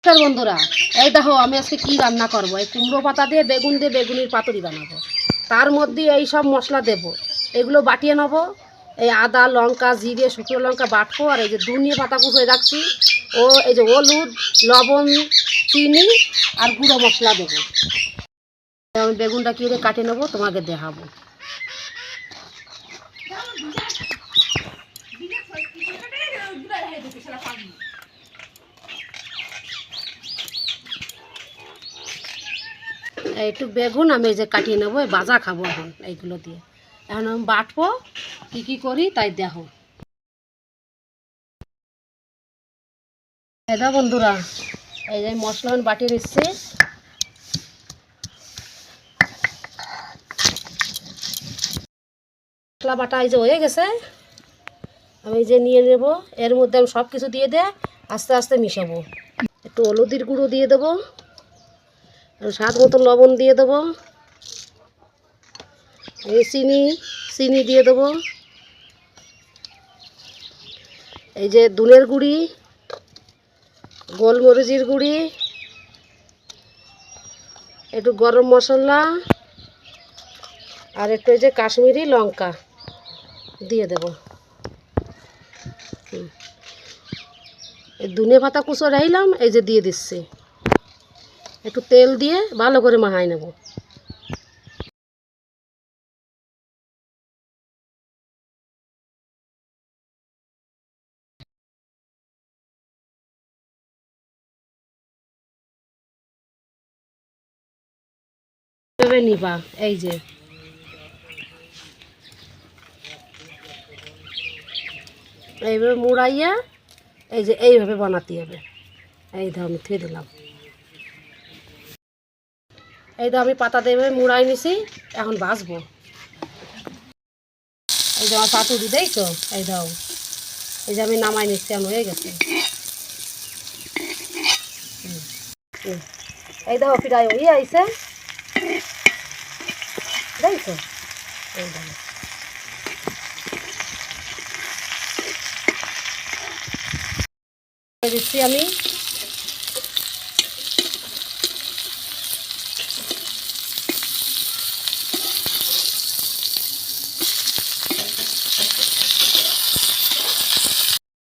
নমস্কার বন্ধুরা, এই দেখো আমি আজকে কি রান্না করব। এই কুমড়ো পাতা দিয়ে বেগুনির পাতুরি বানাবো। তার মধ্যে এই সব মশলা দেব, এগুলো বাটিয়ে নেব। এই আদা, লঙ্কা, জিরে, শুকনো লঙ্কা বাটবো। আর এই যে ধনিয়া পাতা কুচিয়ে রাখছি, ও এই যে হলুদ, লবণ, চিনি আর গুঁড়ো মশলা দেবো। আমি বেগুনটা কিনে কাটে নেবো, তোমাকে দেখাবো। একটু বেগুন আমি এই যে কাটিয়ে নেবো, ভাজা খাবো এখন এইগুলো দিয়ে। এখন আমি বাটবো, কী করি তাই দেখো। এটা বন্ধুরা, এই যে মশলা বাটিয়ে নিচ্ছি। মশলা বাটা এই যে হয়ে গেছে, আমি এই যে নিয়ে নেব। এর মধ্যে আমি সব কিছু দিয়ে আস্তে আস্তে মিশাবো। একটু হলুদের গুঁড়ো দিয়ে দেবো, স্বাদ মতো লবণ দিয়ে দেবো, এই চিনি দিয়ে দেবো, এই যে ধনের গুঁড়ি, গোলমরিচের গুঁড়ি, একটু গরম মশলা আর একটু এই যে কাশ্মীরি লঙ্কা দিয়ে দেব। এই ধনে পাতা কুচো রাখলাম, এই যে দিয়ে দিচ্ছি। একটু তেল দিয়ে ভালো করে মাখাই নেব। এভাবে নিবা, এই যে এইভাবে মুড়াইয়া এই যে এইভাবে বানাতে হবে। এই ধর আমি থুয়ে দিলাম। এই তো আমি পাতা দিয়ে মুড়াই নিছি, এখন ভাজবো। এই যে আমার পাতুরি দেখছো, এই দাও, এই যে আমি নামাই নিচ্ছি, এখন হয়ে গেছে। এই দেখো প্রায় হয়ে আইছে, দেখছো। এই দেখো দিচ্ছি আমি।